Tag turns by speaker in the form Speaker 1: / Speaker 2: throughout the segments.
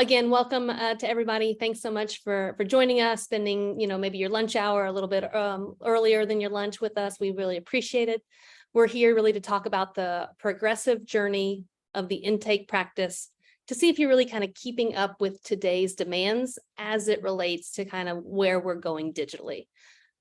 Speaker 1: Again, welcome to everybody. Thanks so much for joining us, spending, maybe your lunch hour a little bit earlier than your lunch with us. We really appreciate it. We're here really to talk about the progressive journey of the intake practice to see if you're really kind of keeping up with today's demands as it relates to kind of where we're going digitally.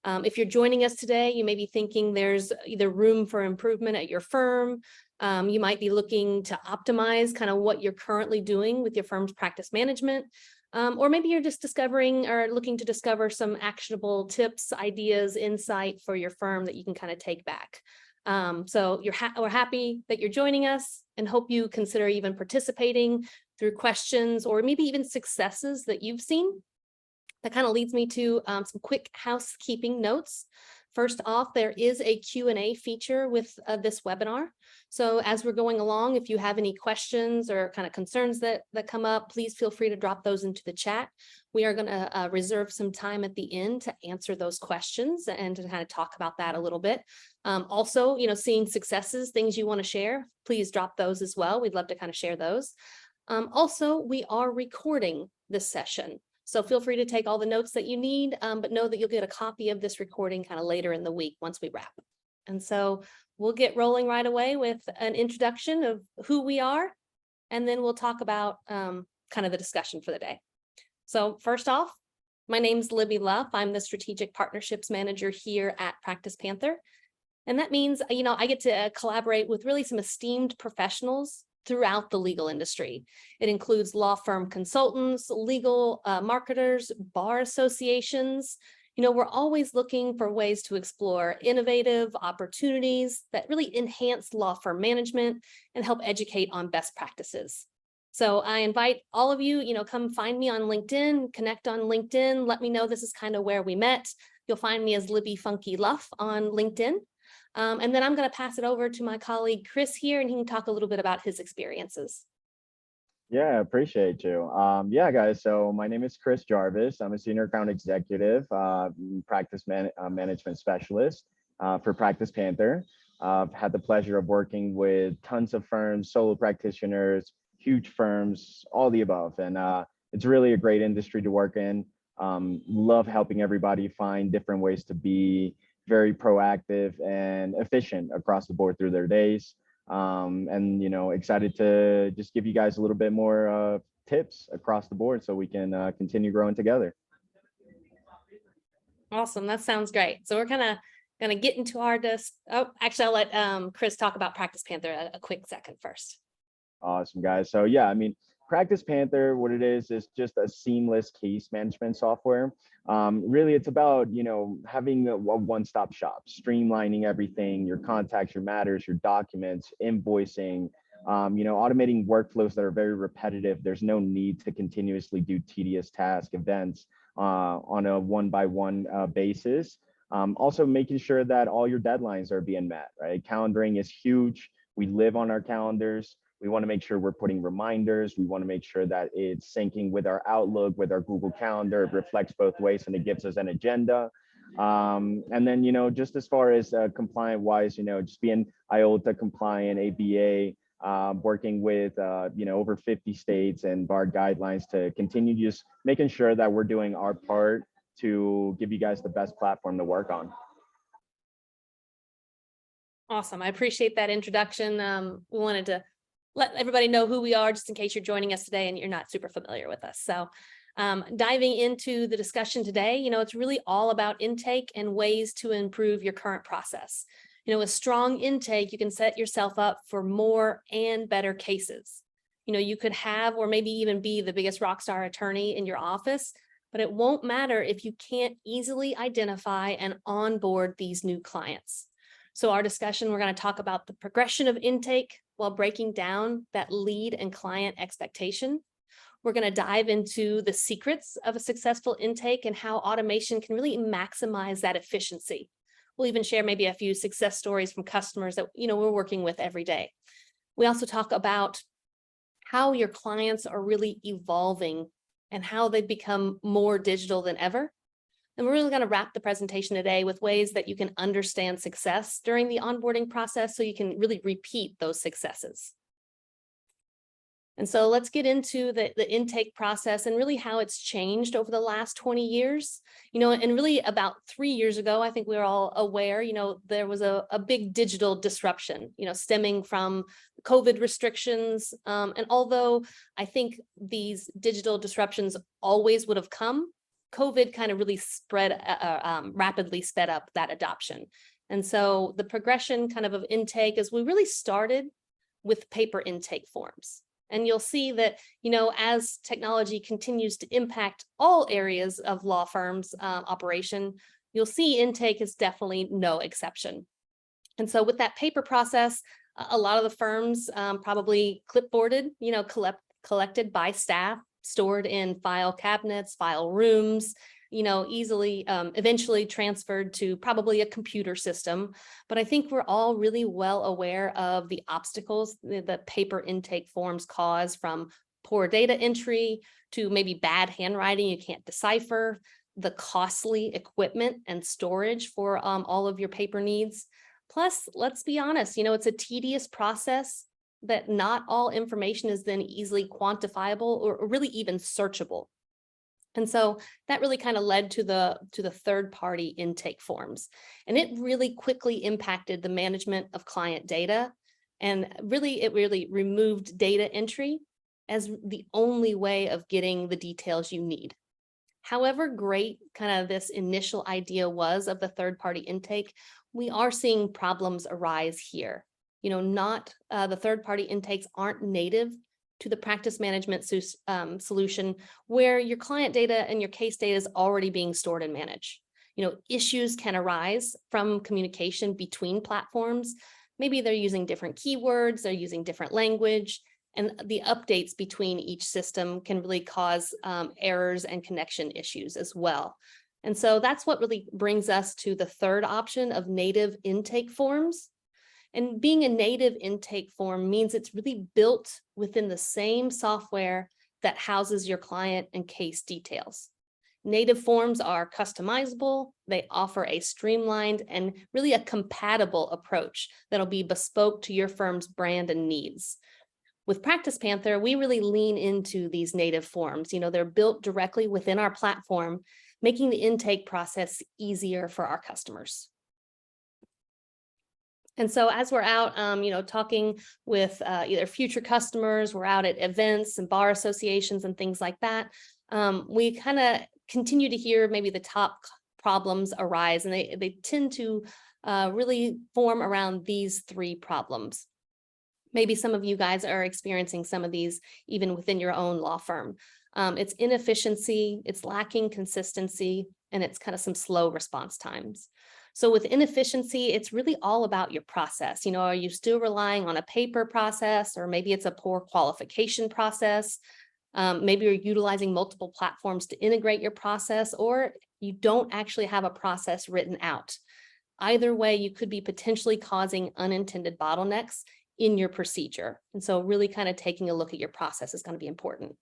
Speaker 1: If you're joining us today, you may be thinking there's either room for improvement at your firm. You might be looking to optimize kind of what you're currently doing with your firm's practice management. Or maybe you're just discovering or looking to discover some actionable tips, ideas, insight for your firm that you can kind of take back. So we're happy that you're joining us and hope you consider even participating through questions or maybe even successes that you've seen. That kind of leads me to some quick housekeeping notes. First off, there is a Q&A feature with this webinar. So as we're going along, if you have any questions or kind of concerns that come up, please feel free to drop those into the chat. We are going to reserve some time at the end to answer those questions and to kind of talk about that a little bit. Also, seeing successes, things you want to share, please drop those as well. We'd love to kind of share those. Also, we are recording this session. So feel free to take all the notes that you need, but know that you'll get a copy of this recording kind of later in the week once we wrap. And so we'll get rolling right away with an introduction of who we are, and then we'll talk about kind of the discussion for the day. So first off, my name's Libby Luff. I'm the Strategic Partnerships Manager here at PracticePanther. And that means, I get to collaborate with really some esteemed professionals throughout the legal industry. It includes law firm consultants, legal marketers, bar associations. We're always looking for ways to explore innovative opportunities that really enhance law firm management and help educate on best practices. So I invite all of you, come find me on LinkedIn, connect on LinkedIn. Let me know this is kind of where we met. You'll find me as Libby Funky Luff on LinkedIn. And then I'm going to pass it over to my colleague, Chris, here, and he can talk a little bit about his experiences.
Speaker 2: Yeah, I appreciate you. Yeah, guys, so my name is Chris Jarvis. I'm a senior account executive, practice management specialist for PracticePanther. I've had the pleasure of working with tons of firms, solo practitioners, huge firms, all the above. And it's really a great industry to work in. Love helping everybody find different ways to be very proactive and efficient across the board through their days. And excited to just give you guys a little bit more tips across the board so we can continue growing together.
Speaker 1: Awesome, that sounds great. So we're gonna get into our actually I'll let Chris talk about PracticePanther a quick second first.
Speaker 2: Awesome, guys. So yeah, PracticePanther, what it is just a seamless case management software. Really, it's about, having a one-stop shop, streamlining everything, your contacts, your matters, your documents, invoicing, automating workflows that are very repetitive. There's no need to continuously do tedious task events on a one-by-one basis. Also making sure that all your deadlines are being met, right? Calendaring is huge. We live on our calendars. We want to make sure we're putting reminders. We want to make sure that it's syncing with our Outlook, with our Google Calendar. It reflects both ways and it gives us an agenda. And then, just as far as compliant wise, just being IOTA compliant, ABA, working with, over 50 states and bar guidelines to continue just making sure that we're doing our part to give you guys the best platform to work on.
Speaker 1: Awesome. I appreciate that introduction. We wanted to let everybody know who we are just in case you're joining us today and you're not super familiar with us. So diving into the discussion today, it's really all about intake and ways to improve your current process. With strong intake, you can set yourself up for more and better cases. You could have or maybe even be the biggest rock star attorney in your office, but it won't matter if you can't easily identify and onboard these new clients. So our discussion, we're going to talk about the progression of intake while breaking down that lead and client expectation. We're going to dive into the secrets of a successful intake and how automation can really maximize that efficiency. We'll even share maybe a few success stories from customers that we're working with every day. We also talk about how your clients are really evolving and how they've become more digital than ever. And we're really going to wrap the presentation today with ways that you can understand success during the onboarding process so you can really repeat those successes. And so let's get into the intake process and really how it's changed over the last 20 years. And really about 3 years ago, I think we were all aware, there was a big digital disruption, stemming from COVID restrictions. And although I think these digital disruptions always would have come, COVID kind of really rapidly sped up that adoption. And so the progression kind of intake is we really started with paper intake forms. And you'll see that, as technology continues to impact all areas of law firms' operation, you'll see intake is definitely no exception. And so with that paper process, a lot of the firms probably clipboarded, collected by staff, stored in file cabinets, file rooms, easily eventually transferred to probably a computer system. But I think we're all really well aware of the obstacles that paper intake forms cause, from poor data entry to maybe bad handwriting you can't decipher, the costly equipment and storage for all of your paper needs. Plus, let's be honest, it's a tedious process that not all information is then easily quantifiable or really even searchable. And so that really kind of led to the third-party intake forms. And it really quickly impacted the management of client data. And it really removed data entry as the only way of getting the details you need. However great kind of this initial idea was of the third-party intake, we are seeing problems arise here. Not the third-party intakes aren't native to the practice management solution, where your client data and your case data is already being stored and managed. Issues can arise from communication between platforms. Maybe they're using different keywords, they're using different language, and the updates between each system can really cause errors and connection issues as well. And so that's what really brings us to the third option of native intake forms. And being a native intake form means it's really built within the same software that houses your client and case details. Native forms are customizable. They offer a streamlined and really a compatible approach that'll be bespoke to your firm's brand and needs. With PracticePanther, we really lean into these native forms. They're built directly within our platform, making the intake process easier for our customers. And so as we're out, talking with either future customers, we're out at events and bar associations and things like that, we kind of continue to hear maybe the top problems arise, and they tend to really form around these three problems. Maybe some of you guys are experiencing some of these even within your own law firm. It's inefficiency, it's lacking consistency, and it's kind of some slow response times. So with inefficiency, it's really all about your process. Are you still relying on a paper process, or maybe it's a poor qualification process? Maybe you're utilizing multiple platforms to integrate your process, or you don't actually have a process written out. Either way, you could be potentially causing unintended bottlenecks in your procedure. And so really kind of taking a look at your process is going to be important.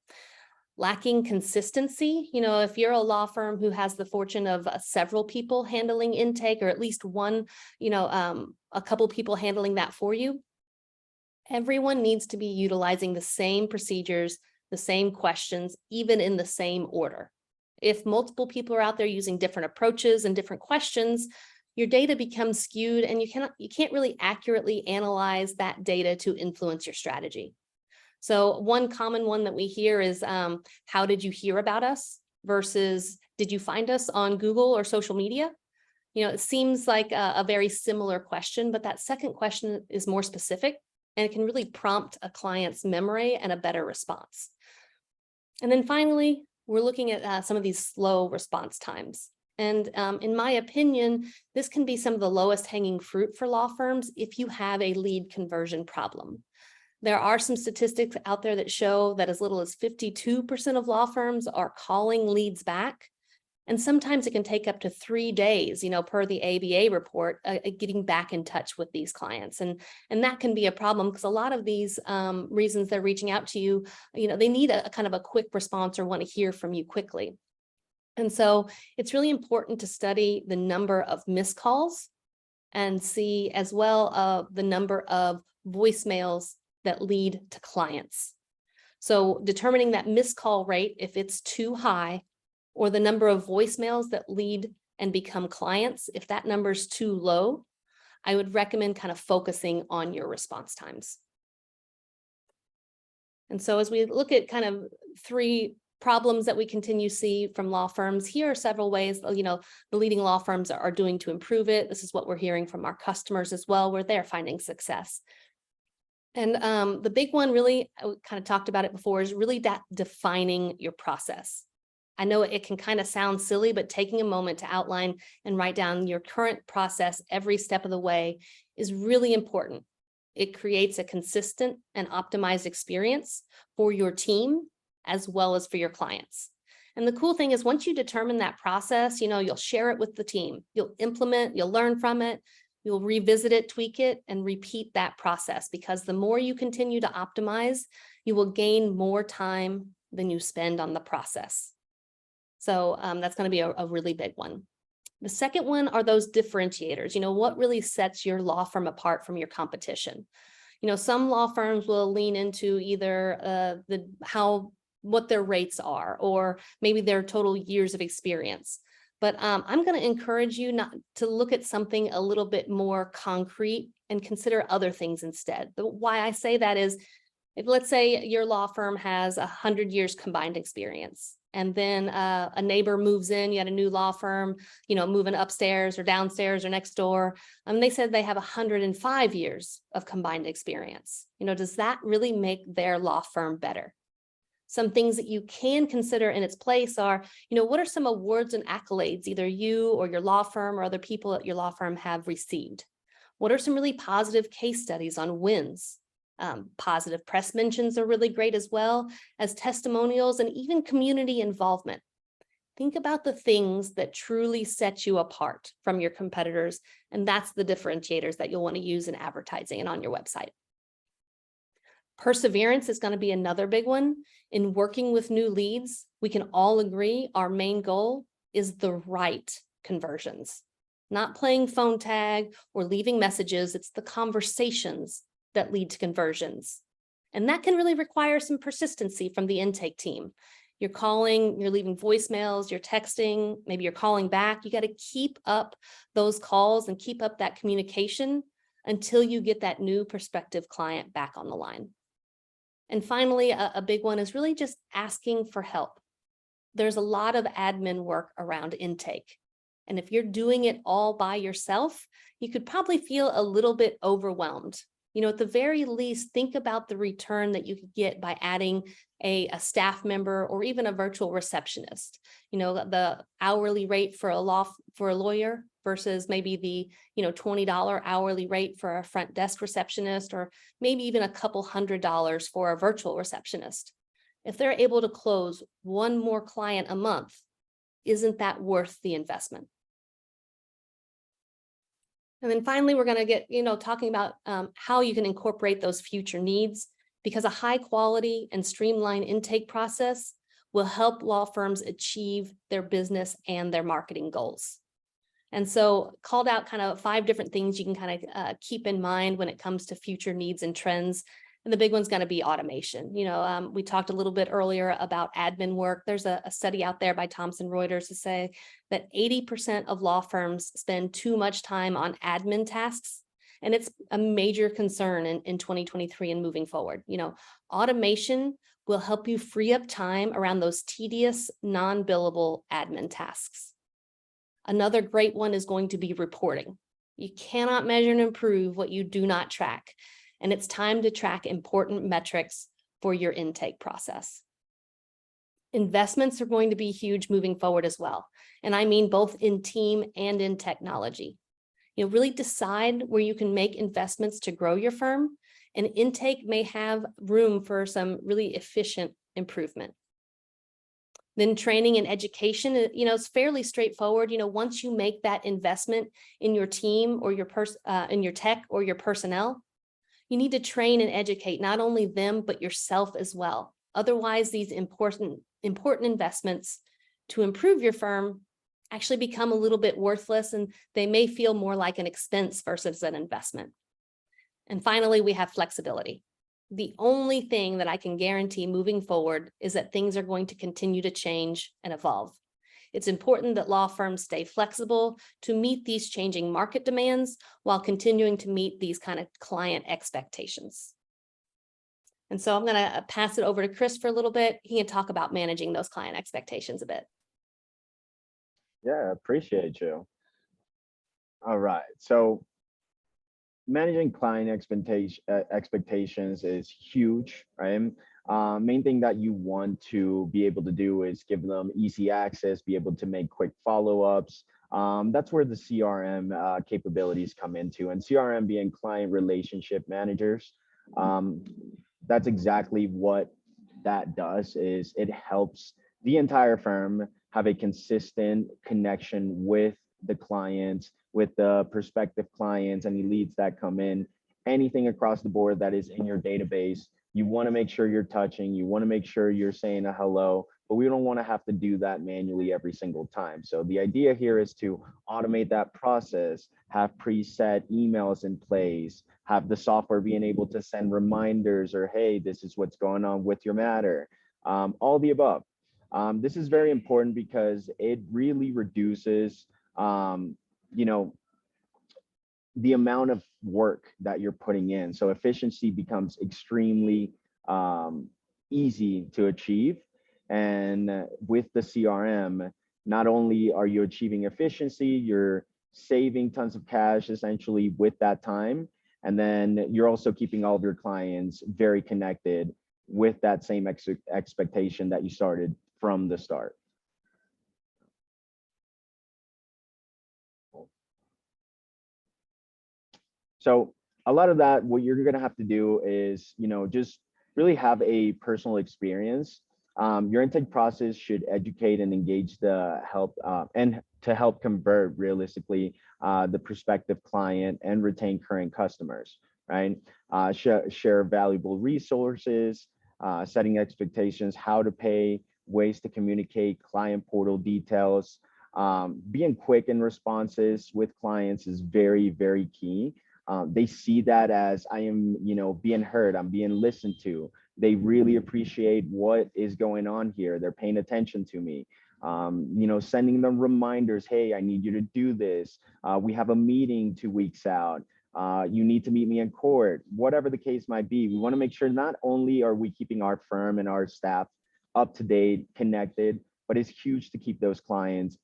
Speaker 1: Lacking consistency, if you're a law firm who has the fortune of several people handling intake, or at least one, a couple people handling that for you, everyone needs to be utilizing the same procedures, the same questions, even in the same order. If multiple people are out there using different approaches and different questions, your data becomes skewed, and you can't really accurately analyze that data to influence your strategy. So one common one that we hear is, how did you hear about us versus did you find us on Google or social media? It seems like a very similar question, but that second question is more specific, and it can really prompt a client's memory and a better response. And then finally, we're looking at some of these slow response times. And in my opinion, this can be some of the lowest hanging fruit for law firms if you have a lead conversion problem. There are some statistics out there that show that as little as 52% of law firms are calling leads back. And sometimes it can take up to 3 days, per the ABA report, getting back in touch with these clients. And that can be a problem, because a lot of these reasons they're reaching out to you, they need a kind of a quick response or want to hear from you quickly. And so it's really important to study the number of missed calls and see as well the number of voicemails that lead to clients. So determining that missed call rate, if it's too high, or the number of voicemails that lead and become clients, if that number is too low, I would recommend kind of focusing on your response times. And so as we look at kind of 3 problems that we continue to see from law firms, here are several ways, the leading law firms are doing to improve it. This is what we're hearing from our customers as well, where they're finding success. And the big one, really, I kind of talked about it before, is really that defining your process. I know it can kind of sound silly, but taking a moment to outline and write down your current process every step of the way is really important. It creates a consistent and optimized experience for your team as well as for your clients. And the cool thing is, once you determine that process, you'll share it with the team, you'll implement, you'll learn from it, you'll revisit it, tweak it, and repeat that process, because the more you continue to optimize, you will gain more time than you spend on the process. So that's going to be a really big one. The second one are those differentiators. What really sets your law firm apart from your competition? Some law firms will lean into either what their rates are, or maybe their total years of experience. But I'm going to encourage you not to look at something a little bit more concrete and consider other things instead. Why I say that is, if let's say your law firm has 100 years combined experience, and then a neighbor moves in, you had a new law firm, moving upstairs or downstairs or next door, they said they have 105 years of combined experience. Does that really make their law firm better? Some things that you can consider in its place are, what are some awards and accolades either you or your law firm or other people at your law firm have received? What are some really positive case studies on wins? Positive press mentions are really great, as well as testimonials and even community involvement. Think about the things that truly set you apart from your competitors, and that's the differentiators that you'll want to use in advertising and on your website. Perseverance is going to be another big one. In working with new leads, we can all agree our main goal is the right conversions, not playing phone tag or leaving messages. It's the conversations that lead to conversions. And that can really require some persistency from the intake team. You're calling, you're leaving voicemails, you're texting, maybe you're calling back. You got to keep up those calls and keep up that communication until you get that new prospective client back on the line. And finally, a big one is really just asking for help. There's a lot of admin work around intake. And if you're doing it all by yourself, you could probably feel a little bit overwhelmed. At the very least, think about the return that you could get by adding a staff member or even a virtual receptionist. The hourly rate for a lawyer versus maybe the $20 hourly rate for a front desk receptionist, or maybe even a couple $100 for a virtual receptionist. If they're able to close one more client a month, isn't that worth the investment? And then finally, we're going to get, talking about how you can incorporate those future needs, because a high quality and streamlined intake process will help law firms achieve their business and their marketing goals. And so called out kind of 5 different things you can kind of keep in mind when it comes to future needs and trends. And the big one's going to be automation. We talked a little bit earlier about admin work. There's a study out there by Thomson Reuters to say that 80% of law firms spend too much time on admin tasks. And it's a major concern in 2023 and moving forward. Automation will help you free up time around those tedious, non-billable admin tasks. Another great one is going to be reporting. You cannot measure and improve what you do not track. And it's time to track important metrics for your intake process. Investments are going to be huge moving forward as well. And I mean both in team and in technology. Really decide where you can make investments to grow your firm, and intake may have room for some really efficient improvement. Then training and education, is fairly straightforward. Once you make that investment in your team or in your tech or your personnel, you need to train and educate not only them, but yourself as well. Otherwise, these important investments to improve your firm actually become a little bit worthless, and they may feel more like an expense versus an investment. And finally, we have flexibility. The only thing that I can guarantee moving forward is that things are going to continue to change and evolve. It's important that law firms stay flexible to meet these changing market demands while continuing to meet these kind of client expectations. And so I'm going to pass it over to Chris for a little bit. He can talk about managing those client expectations a bit.
Speaker 2: Yeah, appreciate you. All right. So managing client expectations is huge, right? Main thing that you want to be able to do is give them easy access, be able to make quick follow-ups. That's where the CRM capabilities come into, and CRM being client relationship managers. That's exactly what that does. Is it helps the entire firm have a consistent connection with the clients, with the prospective clients, any leads that come in, anything across the board that is in your database. You want to make sure you're touching, you want to make sure you're saying a hello, but we don't want to have to do that manually every single time. So the idea here is to automate that process, have preset emails in place, have the software being able to send reminders or, hey, this is what's going on with your matter, all the above. This is very important because it really reduces you know, the amount of work that you're putting in. So efficiency becomes extremely easy to achieve. And with the CRM, not only are you achieving efficiency, you're saving tons of cash essentially with that time. And then you're also keeping all of your clients very connected with that same expectation that you started from the start. So a lot of that, what you're going to have to do is, just really have a personal experience. Your intake process should educate and engage the help and to help convert realistically the prospective client and retain current customers, right? Share valuable resources, setting expectations, how to pay, ways to communicate, client portal details. Being quick in responses with clients is very, very key. They see that as I am, being heard, I'm being listened to. They really appreciate what is going on here. They're paying attention to me. Sending them reminders, hey, I need you to do this. We have a meeting 2 weeks out. You need to meet me in court, whatever the case might be. We want to make sure not only are we keeping our firm and our staff up to date, connected, but it's huge to keep those clients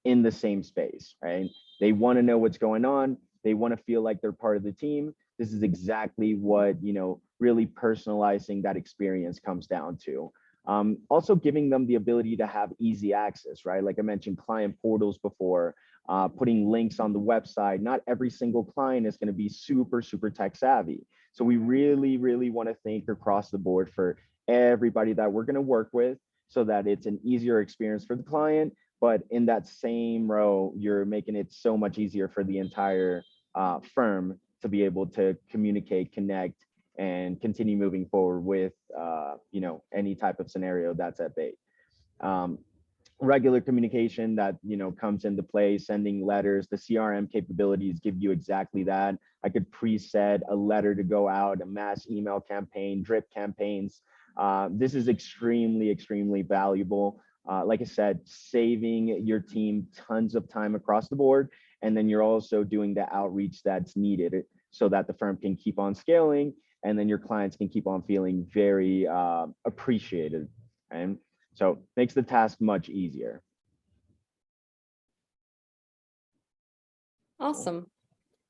Speaker 2: in the same space, right? They want to know what's going on. They want to feel like they're part of the team. This is exactly what, really personalizing that experience comes down to. Also giving them the ability to have easy access, right? Like I mentioned, client portals before, putting links on the website. Not every single client is going to be super, super tech savvy. So we really, really want to think across the board for everybody that we're going to work with so that it's an easier experience for the client. But in that same row, you're making it so much easier for the entire firm to be able to communicate, connect, and continue moving forward with, any type of scenario that's at bay. Regular communication that, comes into play, sending letters. The CRM capabilities give you exactly that. I could preset a letter to go out, a mass email campaign, drip campaigns. This is extremely, extremely valuable. Like I said, saving your team tons of time across the board. And then you're also doing the outreach that's needed so that the firm can keep on scaling and then your clients can keep on feeling very appreciated. And so makes the task much easier.
Speaker 1: Awesome.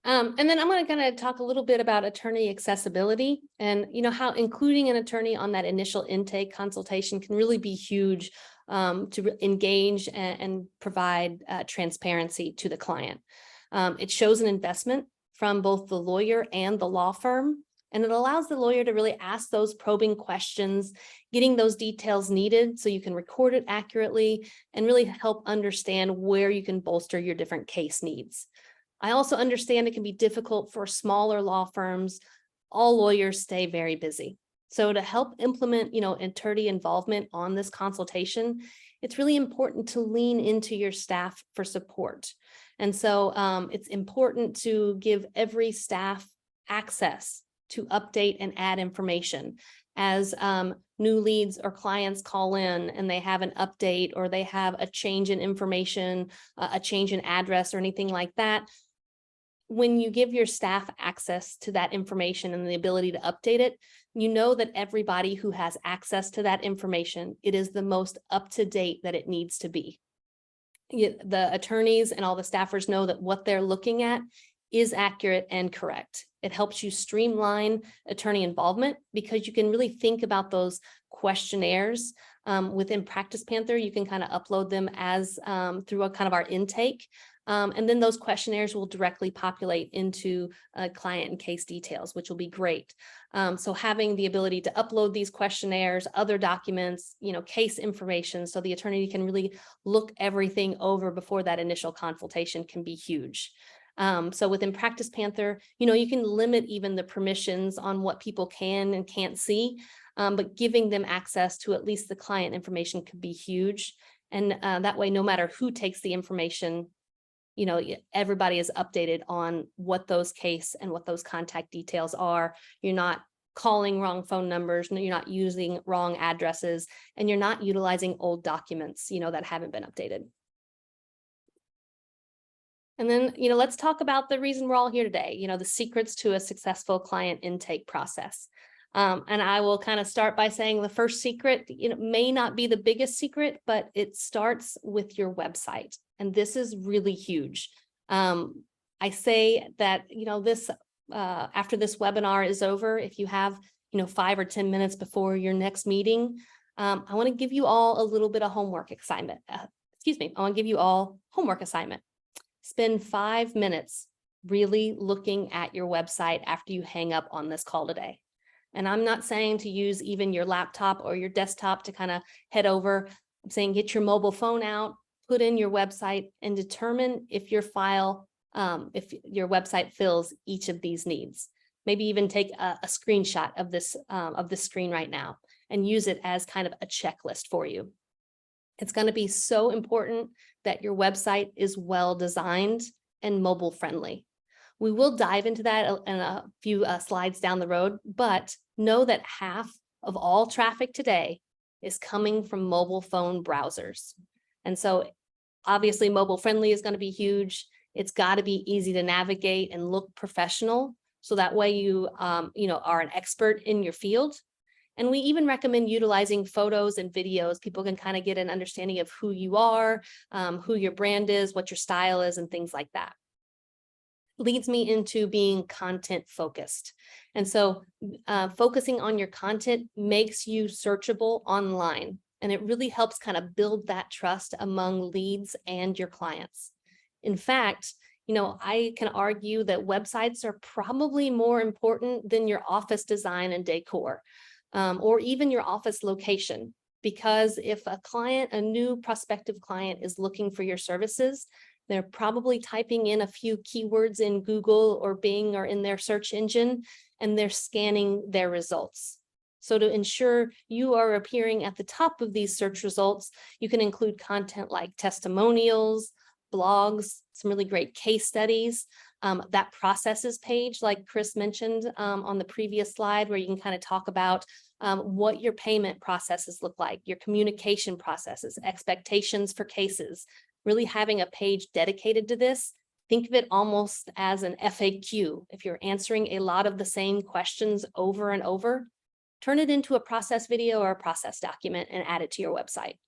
Speaker 1: And then I'm going to kind of talk a little bit about attorney accessibility and, how including an attorney on that initial intake consultation can really be huge to engage and provide transparency to the client. It shows an investment from both the lawyer and the law firm, and it allows the lawyer to really ask those probing questions, getting those details needed so you can record it accurately and really help understand where you can bolster your different case needs. I also understand it can be difficult for smaller law firms. All lawyers stay very busy. So to help implement, attorney involvement on this consultation, it's really important to lean into your staff for support. And so it's important to give every staff access to update and add information. As new leads or clients call in and they have an update or they have a change in information, a change in address or anything like that, when you give your staff access to that information and the ability to update it, you know that everybody who has access to that information, it is the most up-to-date that it needs to be. The attorneys and all the staffers know that what they're looking at is accurate and correct. It helps you streamline attorney involvement because you can really think about those questionnaires within PracticePanther. You can kind of upload them as through a kind of our intake. And then those questionnaires will directly populate into client and case details, which will be great. So having the ability to upload these questionnaires, other documents, case information, so the attorney can really look everything over before that initial consultation can be huge. So within PracticePanther, you can limit even the permissions on what people can and can't see, but giving them access to at least the client information could be huge. And that way, no matter who takes the information, everybody is updated on what those case and what those contact details are. You're not calling wrong phone numbers, you're not using wrong addresses, and you're not utilizing old documents, that haven't been updated. And then, let's talk about the reason we're all here today, the secrets to a successful client intake process. And I will kind of start by saying the first secret, may not be the biggest secret, but it starts with your website. And this is really huge. I say that, this after this webinar is over, if you have, 5 or 10 minutes before your next meeting, I want to give you all a little bit of homework assignment. I want to give you all homework assignment. Spend 5 minutes really looking at your website after you hang up on this call today. And I'm not saying to use even your laptop or your desktop to kind of head over. I'm saying get your mobile phone out, put in your website, and determine if your if your website fills each of these needs. Maybe even take a screenshot of this screen right now and use it as kind of a checklist for you. It's going to be so important that your website is well designed and mobile friendly. We will dive into that in a few slides down the road, but know that half of all traffic today is coming from mobile phone browsers. And so obviously mobile friendly is going to be huge. It's got to be easy to navigate and look professional. So that way you, are an expert in your field. And we even recommend utilizing photos and videos. People can kind of get an understanding of who you are, who your brand is, what your style is, and things like that. Leads me into being content focused. And so focusing on your content makes you searchable online. And it really helps kind of build that trust among leads and your clients. In fact, I can argue that websites are probably more important than your office design and decor, or even your office location. Because if a new prospective client is looking for your services, they're probably typing in a few keywords in Google or Bing or in their search engine, and they're scanning their results. So to ensure you are appearing at the top of these search results, you can include content like testimonials, blogs, some really great case studies, that processes page, like Chris mentioned on the previous slide, where you can kind of talk about what your payment processes look like, your communication processes, expectations for cases. Really having a page dedicated to this, think of it almost as an FAQ. If you're answering a lot of the same questions over and over, turn it into a process video or a process document and add it to your website.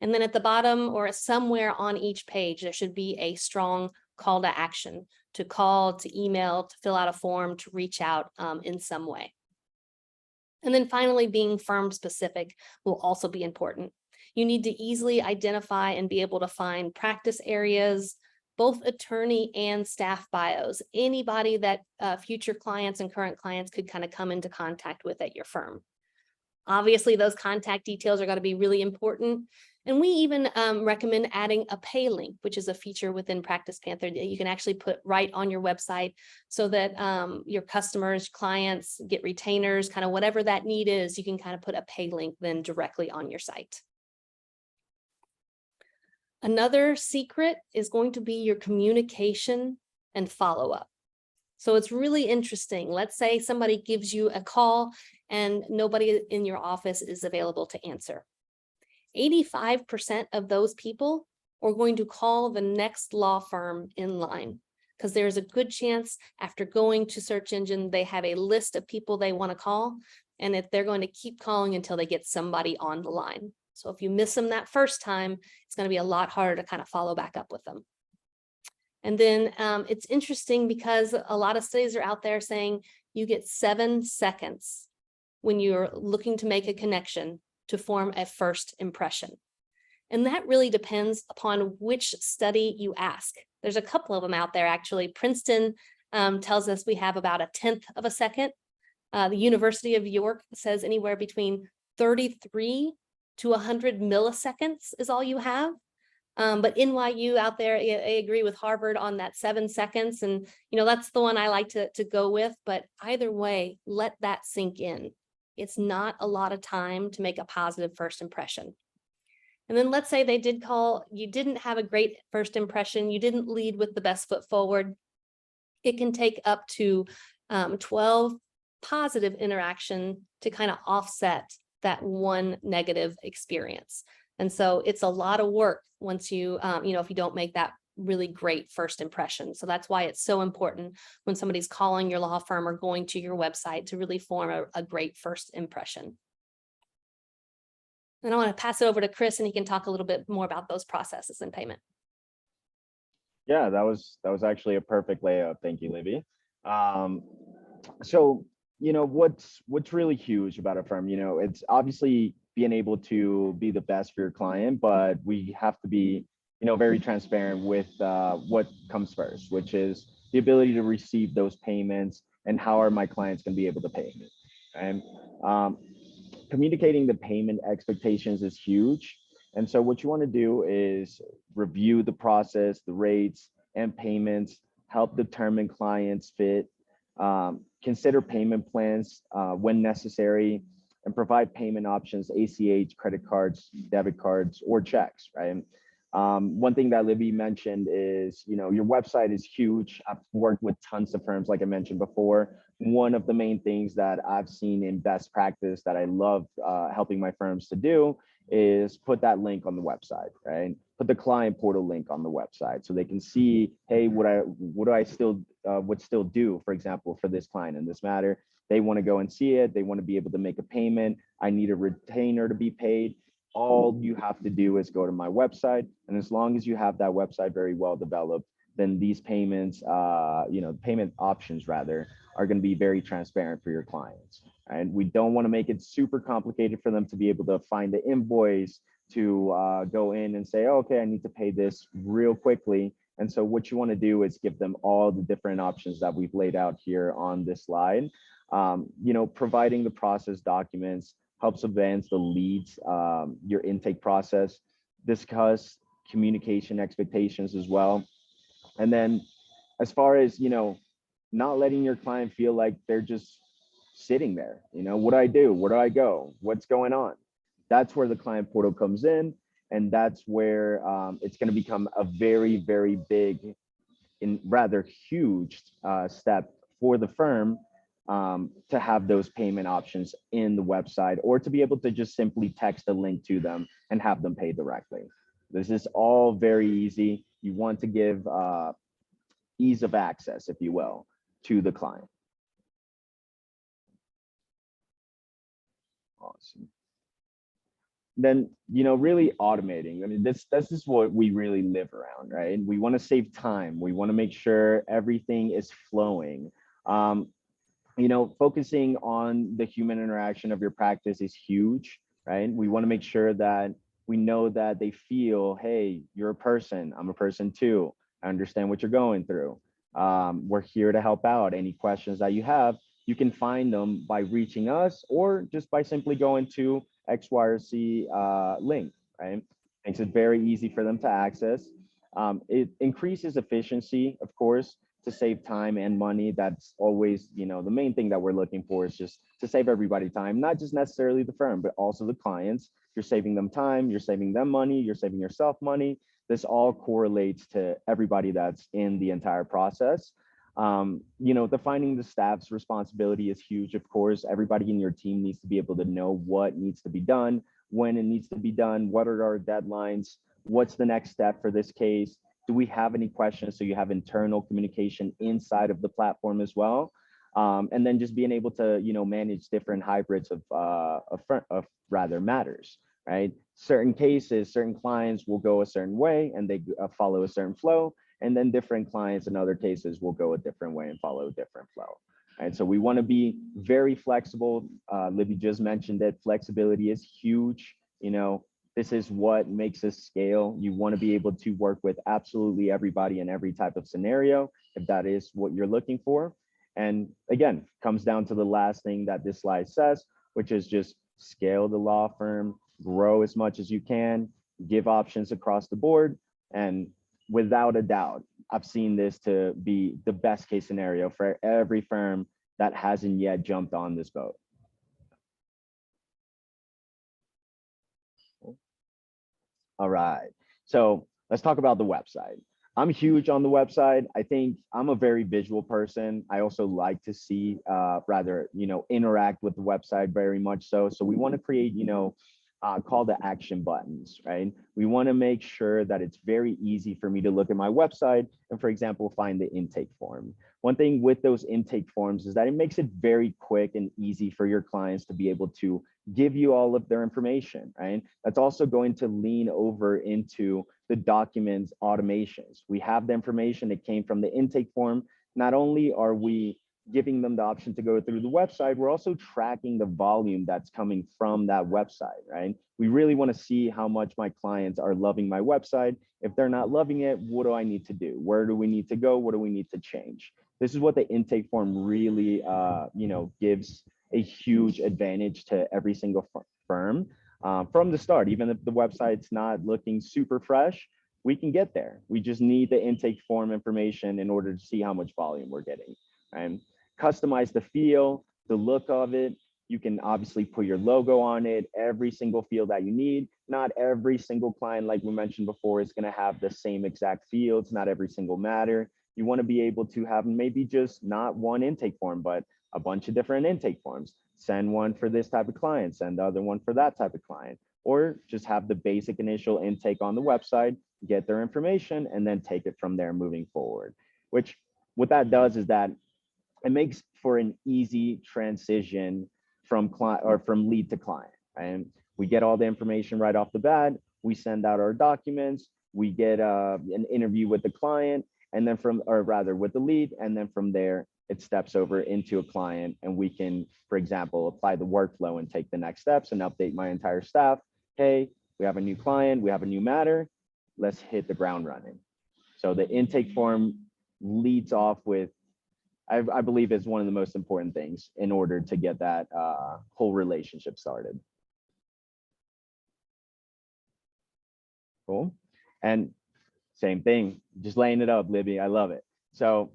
Speaker 1: And then at the bottom or somewhere on each page, there should be a strong call to action, to call, to email, to fill out a form, to reach out in some way. And then finally, being firm specific will also be important. You need to easily identify and be able to find practice areas, both attorney and staff bios, anybody that future clients and current clients could kind of come into contact with at your firm. Obviously, those contact details are going to be really important. And we even recommend adding a pay link, which is a feature within PracticePanther that you can actually put right on your website so that your customers, clients, get retainers, kind of whatever that need is, you can kind of put a pay link then directly on your site. Another secret is going to be your communication and follow-up. So it's really interesting. Let's say somebody gives you a call and nobody in your office is available to answer. 85% of those people are going to call the next law firm in line, because there's a good chance after going to search engine, they have a list of people they want to call, and if they're going to keep calling until they get somebody on the line. So if you miss them that first time, it's going to be a lot harder to kind of follow back up with them. And then it's interesting because a lot of studies are out there saying you get 7 seconds when you're looking to make a connection to form a first impression. And that really depends upon which study you ask. There's a couple of them out there, actually. Princeton tells us we have about 1/10 of a second. The University of York says anywhere between 33 to 100 milliseconds is all you have. But NYU out there, I agree with Harvard on that 7 seconds. And, that's the one I like to go with. But either way, let that sink in. It's not a lot of time to make a positive first impression. And then let's say they did call, you didn't have a great first impression, you didn't lead with the best foot forward. It can take up to 12 positive interaction to kind of offset that one negative experience. And so it's a lot of work once you, if you don't make that really great first impression. So that's why it's so important when somebody's calling your law firm or going to your website to really form a great first impression. And I want to pass it over to Chris, and he can talk a little bit more about those processes and payment.
Speaker 2: Yeah, that was actually a perfect layup. Thank you, Libby. So what's really huge about a firm, it's obviously being able to be the best for your client, but we have to be very transparent with what comes first, which is the ability to receive those payments and how are my clients going to be able to pay me. And communicating the payment expectations is huge. And so what you want to do is review the process, the rates and payments, help determine clients fit, consider payment plans when necessary, and provide payment options, ACH, credit cards, debit cards, or checks, right? One thing that Libby mentioned is, your website is huge. I've worked with tons of firms, like I mentioned before. One of the main things that I've seen in best practice that I love helping my firms to do is put that link on the website, right? Put the client portal link on the website so they can see, hey, would still do, for example, for this client in this matter. They want to go and see it. They want to be able to make a payment. I need a retainer to be paid. All you have to do is go to my website. And as long as you have that website very well developed, then these payments, payment options rather, are going to be very transparent for your clients. And we don't want to make it super complicated for them to be able to find the invoice, to go in and say, oh, okay, I need to pay this real quickly. And so what you want to do is give them all the different options that we've laid out here on this slide. Providing the process documents helps advance the leads, your intake process, discuss communication expectations as well. And then as far as, not letting your client feel like they're just sitting there, what do I do? Where do I go? What's going on? That's where the client portal comes in. And that's where it's going to become a very, very big and rather huge step for the firm to have those payment options in the website, or to be able to just simply text a link to them and have them pay directly. This is all very easy. You want to give ease of access, if you will, to the client. Awesome. Then, really automating. I mean, this is what we really live around, right? We want to save time. We want to make sure everything is flowing. Focusing on the human interaction of your practice is huge, right? We want to make sure that we know that they feel, hey, you're a person, I'm a person too. I understand what you're going through. We're here to help out. Any questions that you have, you can find them by reaching us or just by simply going to X, Y, or Z link, right? Makes it very easy for them to access. It increases efficiency, of course, to save time and money. That's always, the main thing that we're looking for is just to save everybody time, not just necessarily the firm, but also the clients. You're saving them time, you're saving them money, you're saving yourself money. This all correlates to everybody that's in the entire process. Defining the staff's responsibility is huge. Of course, everybody in your team needs to be able to know what needs to be done, when it needs to be done, what are our deadlines, what's the next step for this case, do we have any questions? So you have internal communication inside of the platform as well. And then just being able to, manage different hybrids of rather matters, right? Certain cases, certain clients will go a certain way and they follow a certain flow. And then different clients in other cases will go a different way and follow a different flow. Right. So we want to be very flexible. Libby just mentioned that flexibility is huge. This is what makes us scale. You want to be able to work with absolutely everybody in every type of scenario, if that is what you're looking for. And again, comes down to the last thing that this slide says, which is just scale the law firm, grow as much as you can, give options across the board. And without a doubt, I've seen this to be the best case scenario for every firm that hasn't yet jumped on this boat. All right, so let's talk about the website. I'm huge on the website. I think I'm a very visual person. I also like to see, interact with the website very much so. So we want to create, call to action buttons, right? We want to make sure that it's very easy for me to look at my website and, for example, find the intake form. One thing with those intake forms is that it makes it very quick and easy for your clients to be able to give you all of their information, right? That's also going to lean over into the documents automations. We have the information that came from the intake form. Not only are we giving them the option to go through the website, we're also tracking the volume that's coming from that website, right? We really want to see how much my clients are loving my website. If they're not loving it, what do I need to do? Where do we need to go? What do we need to change? This is what the intake form really, gives a huge advantage to every single firm from the start. Even if the website's not looking super fresh, we can get there. We just need the intake form information in order to see how much volume we're getting. And customize the feel, the look of it. You can obviously put your logo on it, every single field that you need. Not every single client, like we mentioned before, is going to have the same exact fields, not every single matter. You want to be able to have maybe just not one intake form, but a bunch of different intake forms. Send one for this type of client, send the other one for that type of client, or just have the basic initial intake on the website, get their information, and then take it from there moving forward. Which what that does is that it makes for an easy transition from client or from lead to client. And we get all the information right off the bat. We send out our documents. We get an interview with the client, and then with the lead, and then from there it steps over into a client, and we can, for example, apply the workflow and take the next steps and update my entire staff. Hey, we have a new client, we have a new matter. Let's hit the ground running. So the intake form leads off with, I believe, is one of the most important things in order to get that whole relationship started. Cool. And same thing, just laying it up, Libby. I love it. So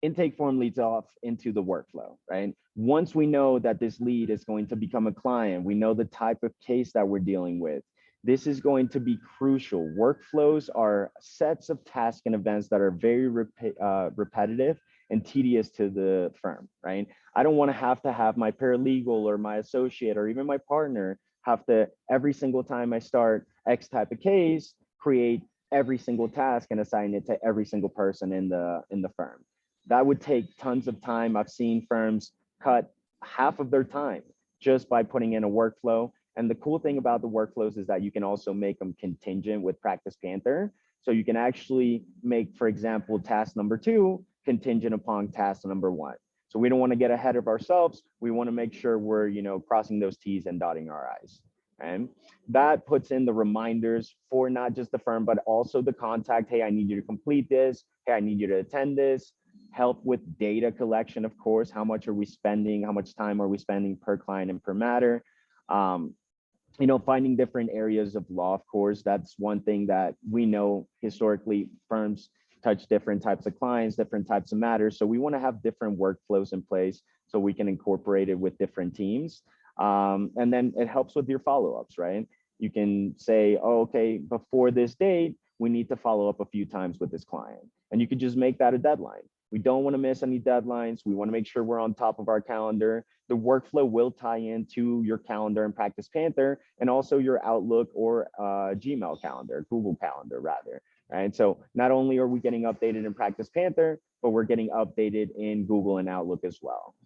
Speaker 2: intake form leads off into the workflow, right? Once we know that this lead is going to become a client, we know the type of case that we're dealing with. This is going to be crucial. Workflows are sets of tasks and events that are very repetitive and tedious to the firm, right? I don't want to have my paralegal or my associate or even my partner have to, every single time I start X type of case, create every single task and assign it to every single person in the firm. That would take tons of time. I've seen firms cut half of their time just by putting in a workflow. And the cool thing about the workflows is that you can also make them contingent with PracticePanther. So you can actually make, for example, task number 2 contingent upon task number 1. So we don't want to get ahead of ourselves. We want to make sure we're, crossing those T's and dotting our I's. And that puts in the reminders for not just the firm, but also the contact. Hey, I need you to complete this. Hey, I need you to attend this. Help with data collection, of course. How much are we spending? How much time are we spending per client and per matter? Finding different areas of law, of course. That's one thing that we know historically firms touch different types of clients, different types of matters. So we want to have different workflows in place so we can incorporate it with different teams. And then it helps with your follow-ups, right? You can say, oh, okay, before this date, we need to follow up a few times with this client. And you could just make that a deadline. We don't want to miss any deadlines. We want to make sure we're on top of our calendar. The workflow will tie into your calendar in PracticePanther and also your Outlook or Gmail calendar, Google Calendar rather. Right. So not only are we getting updated in PracticePanther, but we're getting updated in Google and Outlook as well.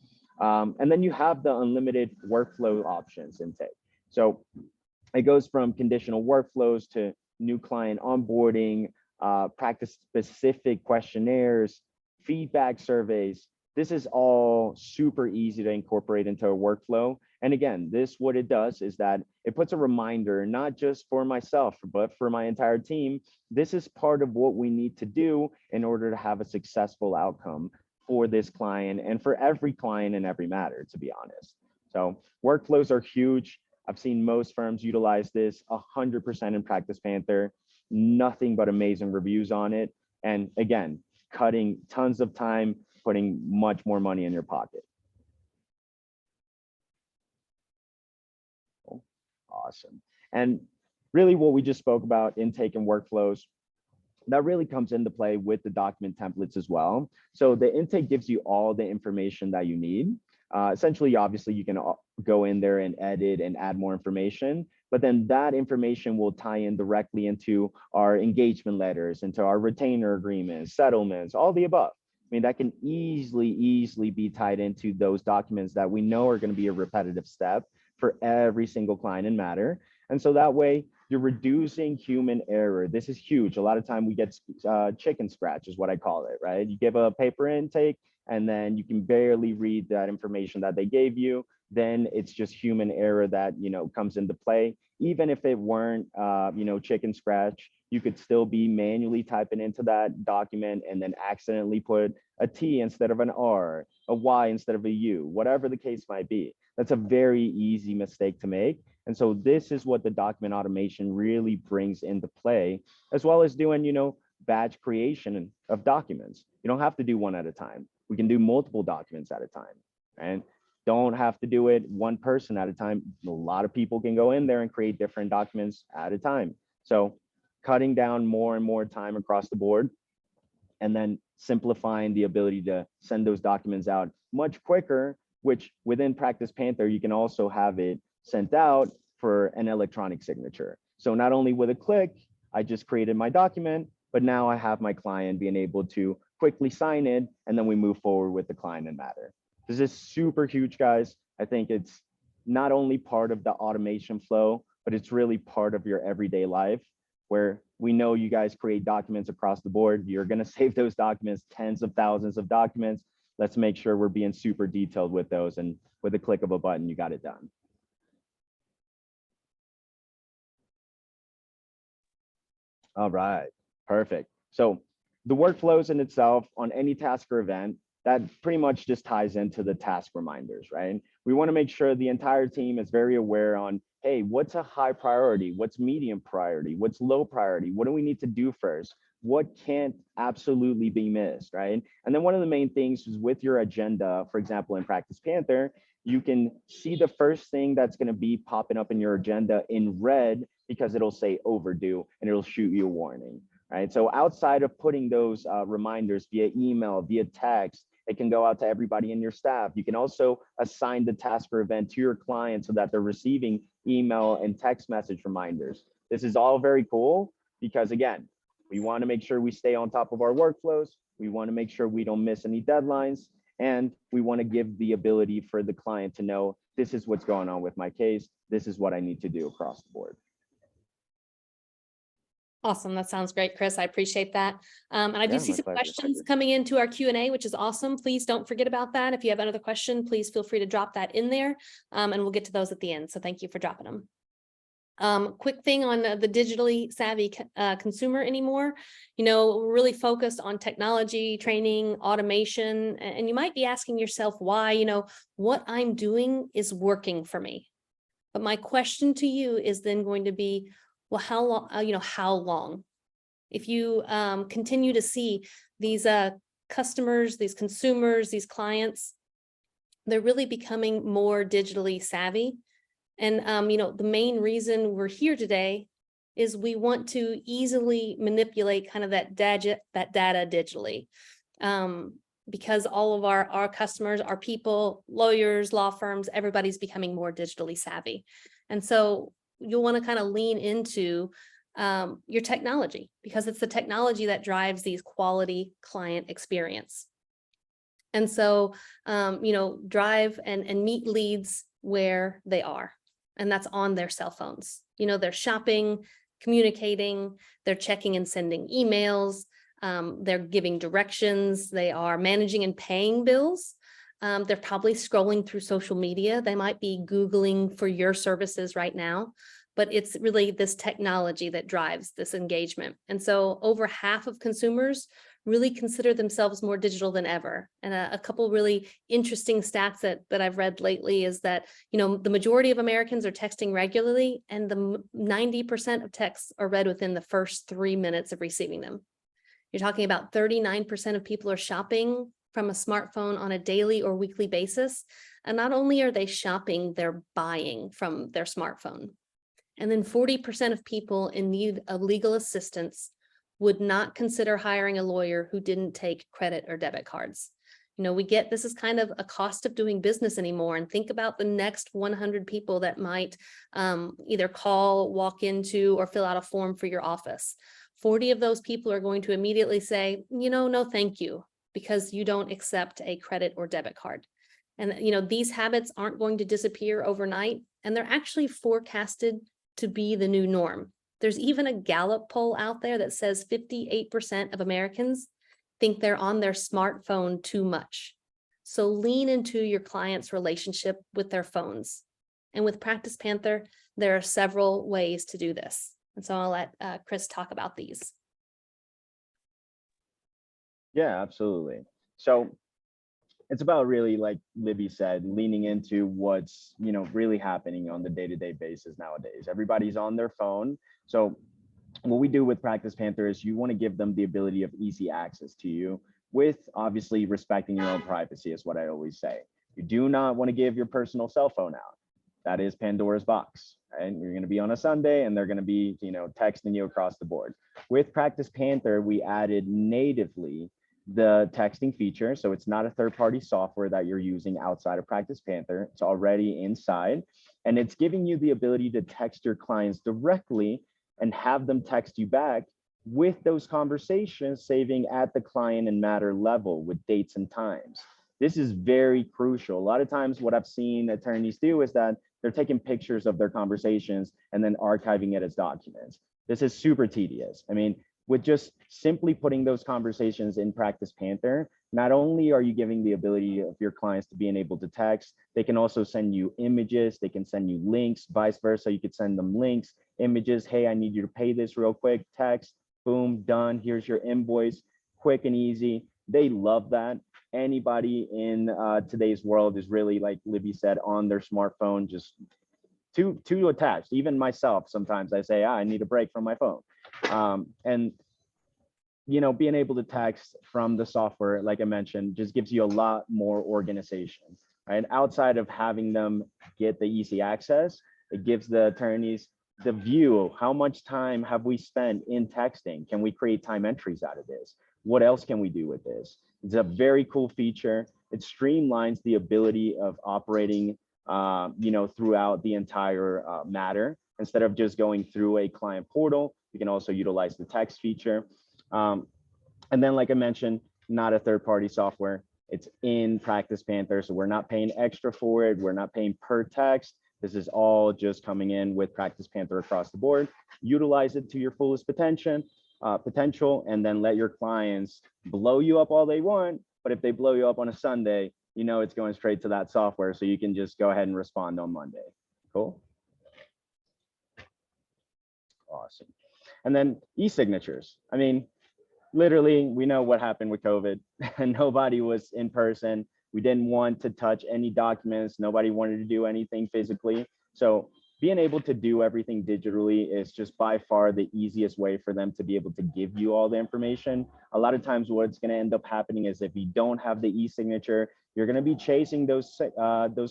Speaker 2: And then you have the unlimited workflow options intake. So it goes from conditional workflows to new client onboarding, practice specific questionnaires, feedback surveys. This is all super easy to incorporate into a workflow. And again, what it does is that it puts a reminder, not just for myself, but for my entire team. This is part of what we need to do in order to have a successful outcome for this client and for every client in every matter, to be honest. So workflows are huge. I've seen most firms utilize this 100% in PracticePanther, nothing but amazing reviews on it. And again, cutting tons of time, putting much more money in your pocket. Awesome. And really what we just spoke about, intake and workflows, that really comes into play with the document templates as well. So the intake gives you all the information that you need. Essentially, obviously, you can go in there and edit and add more information, but then that information will tie in directly into our engagement letters, into our retainer agreements, settlements, all the above. I mean, that can easily be tied into those documents that we know are going to be a repetitive step for every single client and matter. And so that way, you're reducing human error. This is huge. A lot of time we get chicken scratch is what I call it, right? You give a paper intake and then you can barely read that information that they gave you. Then it's just human error that, comes into play. Even if it weren't, chicken scratch, you could still be manually typing into that document and then accidentally put a T instead of an R, a Y instead of a U, whatever the case might be. That's a very easy mistake to make. And so this is what the document automation really brings into play, as well as doing, batch creation of documents. You don't have to do one at a time. We can do multiple documents at a time, and don't have to do it one person at a time. A lot of people can go in there and create different documents at a time. So cutting down more and more time across the board, and then simplifying the ability to send those documents out much quicker, which within PracticePanther, you can also have it sent out for an electronic signature. So not only with a click, I just created my document, but now I have my client being able to quickly sign it, and then we move forward with the client and matter. This is super huge, guys. I think it's not only part of the automation flow, but it's really part of your everyday life, where we know you guys create documents across the board. You're going to save those documents, tens of thousands of documents. Let's make sure we're being super detailed with those, and with a click of a button, you got it done. All right, perfect. So the workflows in itself on any task or event, that pretty much just ties into the task reminders, right? We want to make sure the entire team is very aware on, hey, what's a high priority? What's medium priority? What's low priority? What do we need to do first? What can't absolutely be missed, right? And then one of the main things is with your agenda, for example, in PracticePanther, you can see the first thing that's going to be popping up in your agenda in red, because it'll say overdue and it'll shoot you a warning, right? So outside of putting those reminders via email, via text, it can go out to everybody in your staff. You can also assign the task or event to your client so that they're receiving email and text message reminders. This is all very cool because, again, we want to make sure we stay on top of our workflows. We want to make sure we don't miss any deadlines. And we want to give the ability for the client to know, this is what's going on with my case. This is what I need to do across the board.
Speaker 1: Awesome. That sounds great, Chris. I appreciate that. And I do see some
Speaker 2: pleasure.
Speaker 1: questions coming into our Q&A, which is awesome. Please don't forget about that. If you have another question, please feel free to drop that in there, and we'll get to those at the end. So thank you for dropping them. Quick thing on the digitally savvy consumer anymore, we're really focused on technology, training, automation, and you might be asking yourself why, what I'm doing is working for me. But my question to you is then going to be, well, how long, how long? If you continue to see these customers, these consumers, these clients, they're really becoming more digitally savvy. And, the main reason we're here today is we want to easily manipulate kind of that data digitally. because all of our customers, our people, lawyers, law firms, everybody's becoming more digitally savvy. And so you'll want to kind of lean into your technology, because it's the technology that drives these quality client experience. And so, drive and meet leads where they are, and that's on their cell phones. They're shopping, communicating, they're checking and sending emails, they're giving directions, they are managing and paying bills. They're probably scrolling through social media. They might be Googling for your services right now, but it's really this technology that drives this engagement. And so over half of consumers really consider themselves more digital than ever. And a couple really interesting stats that I've read lately is that, the majority of Americans are texting regularly, and the 90% of texts are read within the first 3 minutes of receiving them. You're talking about 39% of people are shopping from a smartphone on a daily or weekly basis. And not only are they shopping, they're buying from their smartphone. And then 40% of people in need of legal assistance would not consider hiring a lawyer who didn't take credit or debit cards. We get this is kind of a cost of doing business anymore. And think about the next 100 people that might either call, walk into, or fill out a form for your office. 40 of those people are going to immediately say, no, thank you, because you don't accept a credit or debit card. And, these habits aren't going to disappear overnight, and they're actually forecasted to be the new norm. There's even a Gallup poll out there that says 58% of Americans think they're on their smartphone too much. So lean into your client's relationship with their phones. And with PracticePanther, there are several ways to do this. And so I'll let Chris talk about these.
Speaker 2: Yeah, absolutely. So it's about really, like Libby said, leaning into what's, really happening on the day-to-day basis nowadays. Everybody's on their phone. So what we do with PracticePanther is you want to give them the ability of easy access to you, with obviously respecting your own privacy, is what I always say. You do not want to give your personal cell phone out. That is Pandora's box. And you're going to be on a Sunday and they're going to be, texting you across the board. With PracticePanther, we added natively the texting feature. So it's not a third-party software that you're using outside of PracticePanther. It's already inside, and it's giving you the ability to text your clients directly and have them text you back with those conversations, saving at the client and matter level with dates and times. This is very crucial. A lot of times what I've seen attorneys do is that they're taking pictures of their conversations and then archiving it as documents. This is super tedious. I mean, with just simply putting those conversations in PracticePanther, not only are you giving the ability of your clients to being able to text, they can also send you images, they can send you links, vice versa. You could send them links, images. Hey, I need you to pay this real quick, text, boom, done. Here's your invoice, quick and easy. They love that. Anybody in today's world is really, like Libby said, on their smartphone, just too attached. Even myself, sometimes I say, I need a break from my phone. And being able to text from the software, like I mentioned, just gives you a lot more organization, right? Outside of having them get the easy access, it gives the attorneys the view of how much time have we spent in texting. Can we create time entries out of this? What else can we do with this? It's a very cool feature. It streamlines the ability of operating throughout the entire matter. Instead of just going through a client portal, you can also utilize the text feature. And then, like I mentioned, not a third-party software. It's in PracticePanther, so we're not paying extra for it. We're not paying per text. This is all just coming in with PracticePanther across the board. Utilize it to your fullest potential, and then let your clients blow you up all they want. But if they blow you up on a Sunday, it's going straight to that software, so you can just go ahead and respond on Monday. Cool. Awesome. And then e-signatures. I mean, literally, we know what happened with COVID, and nobody was in person. We didn't want to touch any documents. Nobody wanted to do anything physically. So being able to do everything digitally is just by far the easiest way for them to be able to give you all the information. A lot of times what's going to end up happening is, if you don't have the e-signature, you're going to be chasing those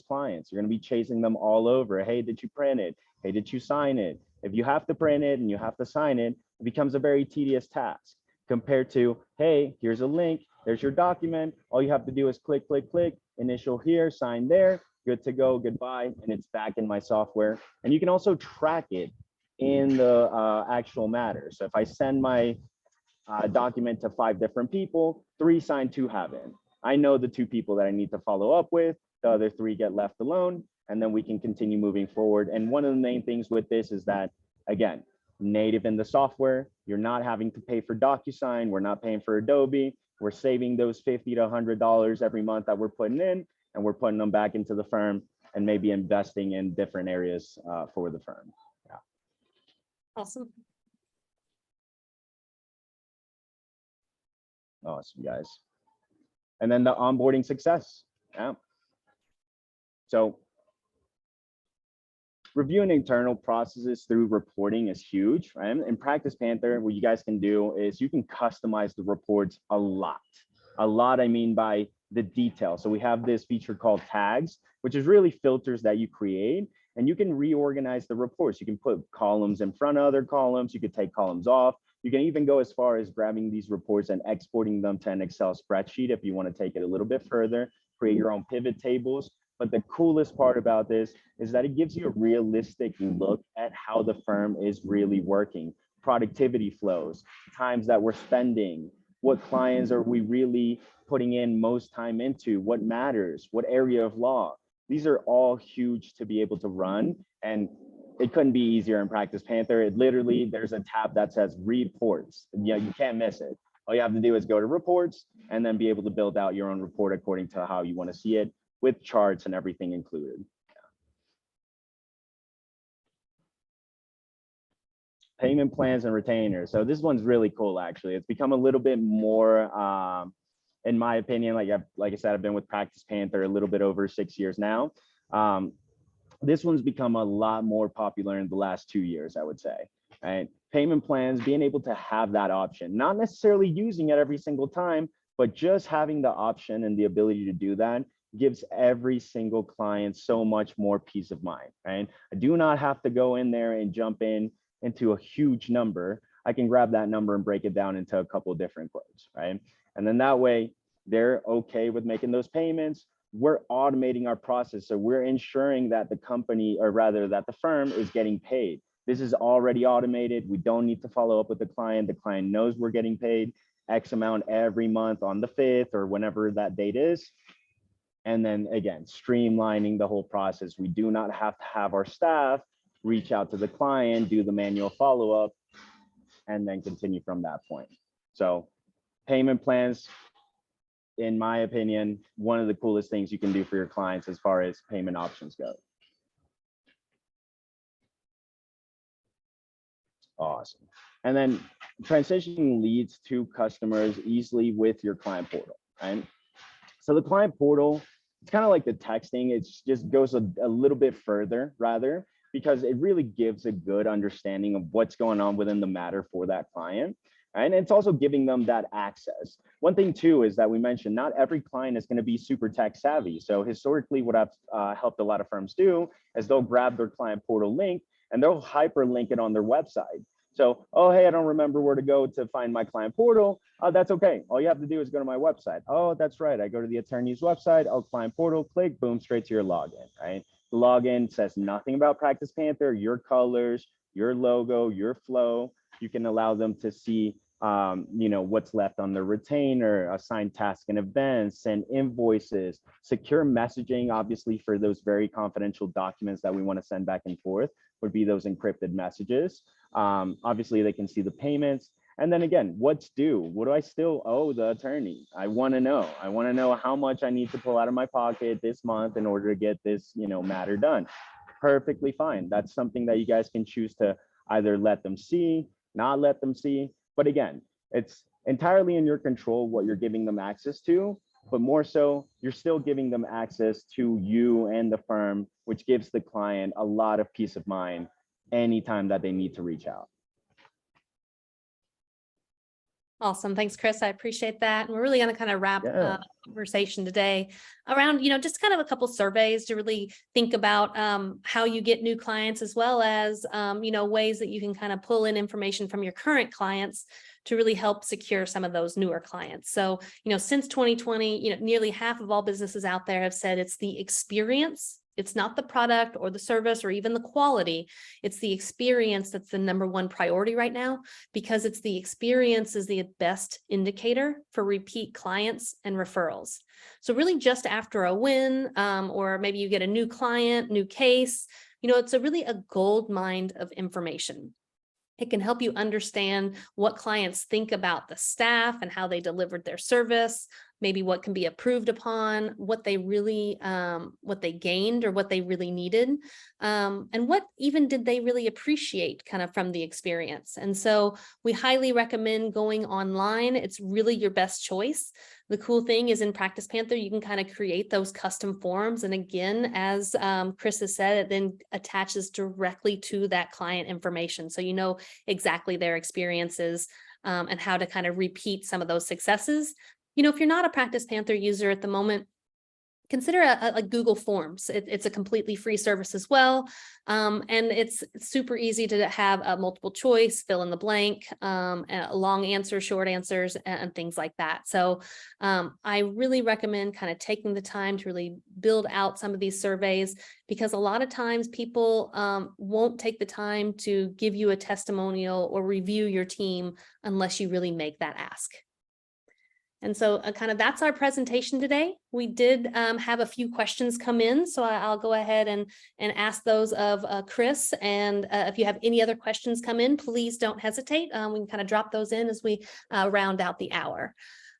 Speaker 2: clients. You're going to be chasing them all over. Hey, did you print it? Hey, did you sign it? If you have to print it and you have to sign it, it becomes a very tedious task, compared to, hey, here's a link. There's your document. All you have to do is click, click, click, initial here, sign there, good to go, goodbye, and it's back in my software. And you can also track it in the actual matter. So if I send my document to 5 different people, 3 signed, 2 haven't. I know the 2 people that I need to follow up with, the other 3 get left alone, and then we can continue moving forward. And one of the main things with this is that, again, native in the software, you're not having to pay for DocuSign, we're not paying for Adobe, we're saving those $50 to $100 every month that we're putting in, and we're putting them back into the firm and maybe investing in different areas for the firm. Yeah.
Speaker 1: Awesome.
Speaker 2: Awesome, guys. And then the onboarding success. Yeah. So reviewing internal processes through reporting is huge, right? In PracticePanther, what you guys can do is you can customize the reports a lot. A lot, I mean by the detail. So we have this feature called tags, which is really filters that you create, and you can reorganize the reports. You can put columns in front of other columns. You could take columns off. You can even go as far as grabbing these reports and exporting them to an Excel spreadsheet if you want to take it a little bit further, create your own pivot tables. But the coolest part about this is that it gives you a realistic look at how the firm is really working, productivity flows, times that we're spending, what clients are we really putting in most time into, what matters, what area of law. These are all huge to be able to run, and it couldn't be easier in PracticePanther. It literally, there's a tab that says reports. Yeah, you can't miss it. All you have to do is go to reports and then be able to build out your own report according to how you want to see it, with charts and everything included. Payment plans and retainers. So this one's really cool, actually. It's become a little bit more, in my opinion, like I said, I've been with PracticePanther a little bit over 6 years now. This one's become a lot more popular in the last 2 years, I would say. Right? Payment plans, being able to have that option, not necessarily using it every single time, but just having the option and the ability to do that gives every single client so much more peace of mind, right? I do not have to go in there and jump into a huge number. I can grab that number and break it down into a couple of different quotes, right? And then that way they're okay with making those payments. We're automating our process. So we're ensuring that the company, or rather that the firm, is getting paid. This is already automated. We don't need to follow up with the client. The client knows we're getting paid X amount every month on the 5th or whenever that date is. And then again, streamlining the whole process. We do not have to have our staff reach out to the client, do the manual follow-up, and then continue from that point. So payment plans, in my opinion, one of the coolest things you can do for your clients as far as payment options go. Awesome. And then transitioning leads to customers easily with your client portal, right? So the client portal, it's kind of like the texting. It just goes a little bit further, rather, because it really gives a good understanding of what's going on within the matter for that client. And it's also giving them that access. One thing too is that we mentioned not every client is going to be super tech savvy. So historically, what I've helped a lot of firms do is they'll grab their client portal link and they'll hyperlink it on their website. So, oh, hey, I don't remember where to go to find my client portal. That's okay. All you have to do is go to my website. Oh, that's right. I go to the attorney's website. Oh, client portal, click, boom, straight to your login, right? The login says nothing about PracticePanther, your colors, your logo, your flow. You can allow them to see what's left on the retainer, assign tasks and events, send invoices, secure messaging, obviously for those very confidential documents that we want to send back and forth would be those encrypted messages. Obviously they can see the payments. And then again, what's due? What do I still owe the attorney? I want to know how much I need to pull out of my pocket this month in order to get this, matter done. Perfectly fine. That's something that you guys can choose to either let them see, not let them see. But again, it's entirely in your control what you're giving them access to, but more so, you're still giving them access to you and the firm, which gives the client a lot of peace of mind anytime that they need to reach out.
Speaker 1: Awesome. Thanks, Chris. I appreciate that. And we're really going to kind of wrap
Speaker 2: Yeah.
Speaker 1: conversation today around, just kind of a couple surveys to really think about how you get new clients, as well as, ways that you can kind of pull in information from your current clients to really help secure some of those newer clients. So, since 2020, nearly half of all businesses out there have said it's the experience. It's not the product or the service or even the quality. It's the experience that's the number one priority right now, because it's the experience is the best indicator for repeat clients and referrals. So really just after a win, or maybe you get a new client, new case, it's really a gold mine of information. It can help you understand what clients think about the staff and how they delivered their service, maybe what can be improved upon, what they really, what they gained or what they really needed, and what even did they really appreciate kind of from the experience. And so we highly recommend going online. It's really your best choice. The cool thing is in PracticePanther, you can kind of create those custom forms. And again, as Chris has said, it then attaches directly to that client information. So you know exactly their experiences and how to kind of repeat some of those successes. If you're not a PracticePanther user at the moment, consider a Google Forms. It's a completely free service as well. And it's super easy to have a multiple choice, fill in the blank, long answers, short answers, and things like that. So I really recommend kind of taking the time to really build out some of these surveys, because a lot of times people won't take the time to give you a testimonial or review your team unless you really make that ask. And so kind of that's our presentation today. We did have a few questions come in, so I'll go ahead and ask those of Chris. And if you have any other questions come in, please don't hesitate. We can kind of drop those in as we round out the hour.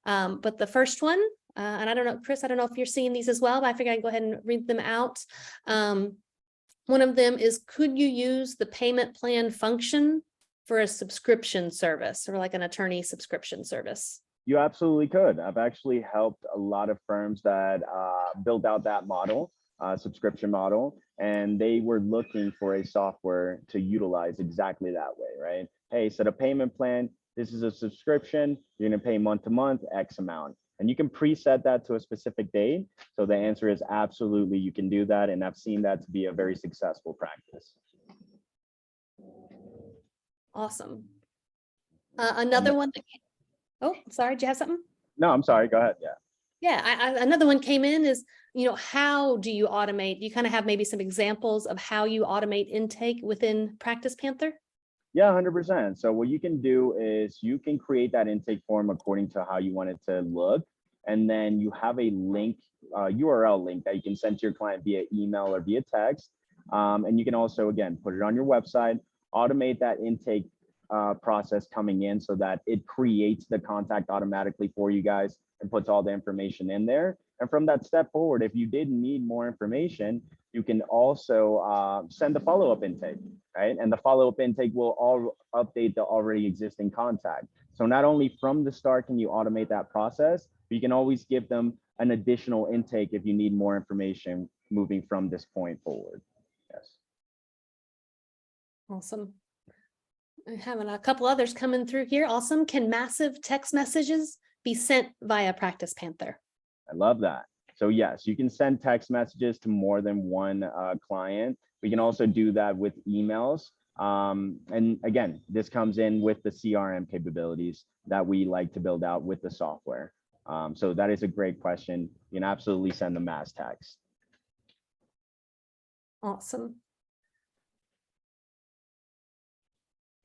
Speaker 1: But the first one, and I don't know, Chris, I don't know if you're seeing these as well, but I figure I can go ahead and read them out. One of them is, could you use the payment plan function for a subscription service, or like an attorney subscription service?
Speaker 2: You absolutely could. I've actually helped a lot of firms that build out that model, subscription model, and they were looking for a software to utilize exactly that way, right? Hey, set a payment plan. This is a subscription. You're going to pay month to month, X amount. And you can preset that to a specific date. So the answer is absolutely, you can do that. And I've seen that to be a very successful practice.
Speaker 1: Awesome. Another one that oh, sorry, do you have something?
Speaker 2: No, I'm sorry. Go ahead. Yeah.
Speaker 1: Yeah, another one came in is, how do you automate? You kind of have maybe some examples of how you automate intake within PracticePanther?
Speaker 2: Yeah, 100%. So what you can do is you can create that intake form according to how you want it to look. And then you have a link, URL link that you can send to your client via email or via text. And you can also, again, put it on your website, automate that intake process coming in so that it creates the contact automatically for you guys and puts all the information in there. And from that step forward, if you did need more information, you can also send the follow-up intake, right? And the follow-up intake will all update the already existing contact. So not only from the start can you automate that process, but you can always give them an additional intake if you need more information moving from this point forward. Yes.
Speaker 1: Awesome. I'm having a couple others coming through here. Awesome. Can massive text messages be sent via PracticePanther?
Speaker 2: I love that. So yes, you can send text messages to more than one client. We can also do that with emails. And again, this comes in with the CRM capabilities that we like to build out with the software. So that is a great question. You can absolutely send the mass text.
Speaker 1: Awesome.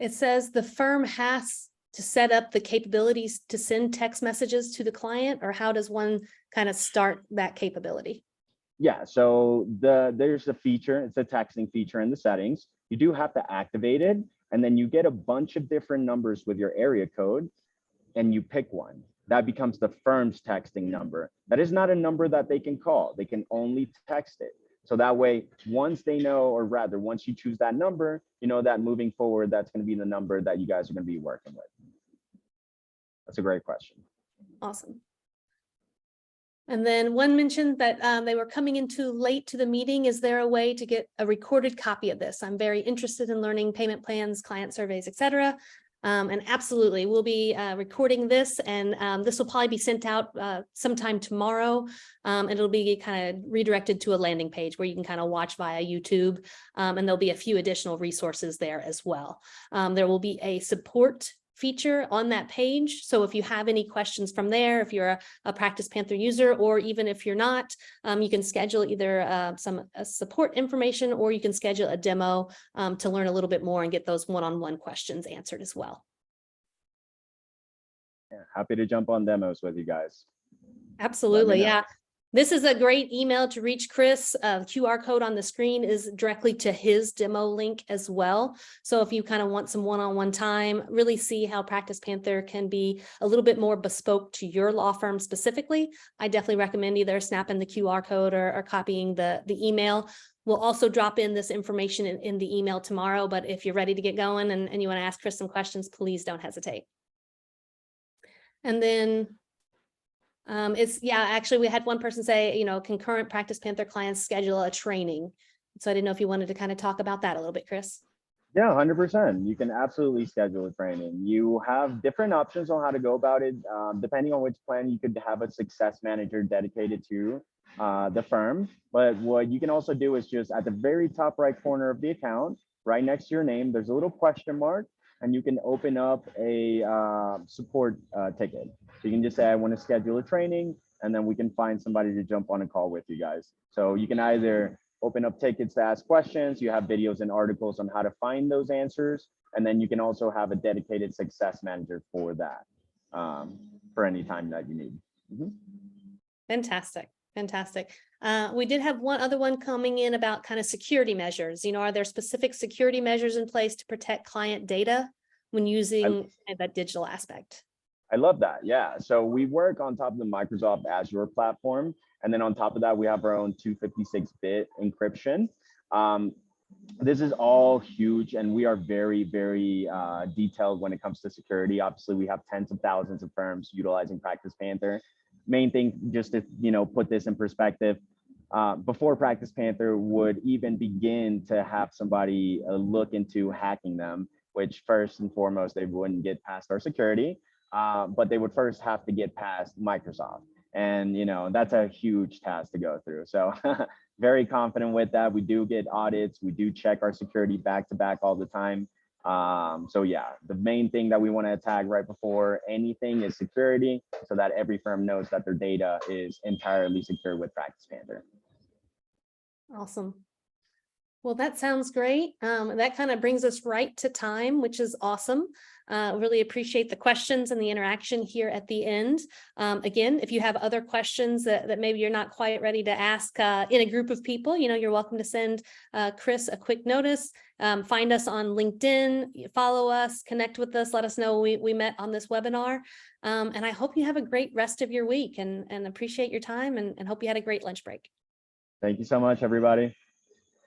Speaker 1: It says the firm has to set up the capabilities to send text messages to the client, or how does one kind of start that capability?
Speaker 2: Yeah, so there's a feature, it's a texting feature in the settings. You do have to activate it, and then you get a bunch of different numbers with your area code, and you pick one. That becomes the firm's texting number. That is not a number that they can call. They can only text it. So that way, once they know, or rather, once you choose that number, you know that moving forward, that's going to be the number that you guys are going to be working with. That's a great question.
Speaker 1: Awesome. And then one mentioned that they were coming in too late to the meeting. Is there a way to get a recorded copy of this? I'm very interested in learning payment plans, client surveys, etc. And absolutely, we'll be recording this, and this will probably be sent out sometime tomorrow. And it'll be kind of redirected to a landing page where you can kind of watch via YouTube. And there'll be a few additional resources there as well. There will be a support feature on that page. So if you have any questions from there, if you're a PracticePanther user, or even if you're not, you can schedule either some support information, or you can schedule a demo to learn a little bit more and get those one-on-one questions answered as well.
Speaker 2: Yeah, happy to jump on demos with you guys.
Speaker 1: Absolutely. Yeah. This is a great email to reach Chris. QR code on the screen is directly to his demo link as well. So if you kind of want some one-on-one time, really see how PracticePanther can be a little bit more bespoke to your law firm specifically, I definitely recommend either snapping the QR code or copying the email. We'll also drop in this information in the email tomorrow, but if you're ready to get going and you want to ask Chris some questions, please don't hesitate. And then actually we had one person say, concurrent PracticePanther clients schedule a training. So I didn't know if you wanted to kind of talk about that a little bit, Chris.
Speaker 2: Yeah, 100%. You can absolutely schedule a training. You have different options on how to go about it. Depending on which plan, you could have a success manager dedicated to the firm. But what you can also do is just at the very top right corner of the account, right next to your name, there's a little question mark, and you can open up a support ticket. So you can just say, I want to schedule a training, and then we can find somebody to jump on a call with you guys. So you can either open up tickets to ask questions, you have videos and articles on how to find those answers, and then you can also have a dedicated success manager for that for any time that you need.
Speaker 1: Fantastic. Fantastic. We did have one other one coming in about kind of security measures. Are there specific security measures in place to protect client data when using that digital aspect?
Speaker 2: I love that. Yeah. So we work on top of the Microsoft Azure platform. And then on top of that, we have our own 256-bit encryption. This is all huge, and we are very, very detailed when it comes to security. Obviously, we have tens of thousands of firms utilizing PracticePanther. Main thing, just to put this in perspective, before PracticePanther would even begin to have somebody look into hacking them, which first and foremost, they wouldn't get past our security, but they would first have to get past Microsoft. And, that's a huge task to go through. So very confident with that. We do get audits. We do check our security back to back all the time. So yeah, the main thing that we want to tag right before anything is security, so that every firm knows that their data is entirely secure with PracticePanther.
Speaker 1: Awesome. Well, that sounds great. That kind of brings us right to time, which is awesome. Really appreciate the questions and the interaction here at the end. Again, if you have other questions that maybe you're not quite ready to ask in a group of people, you're welcome to send Chris a quick notice. Find us on LinkedIn, follow us, connect with us, let us know we met on this webinar. And I hope you have a great rest of your week and appreciate your time and hope you had a great lunch break.
Speaker 2: Thank you so much, everybody.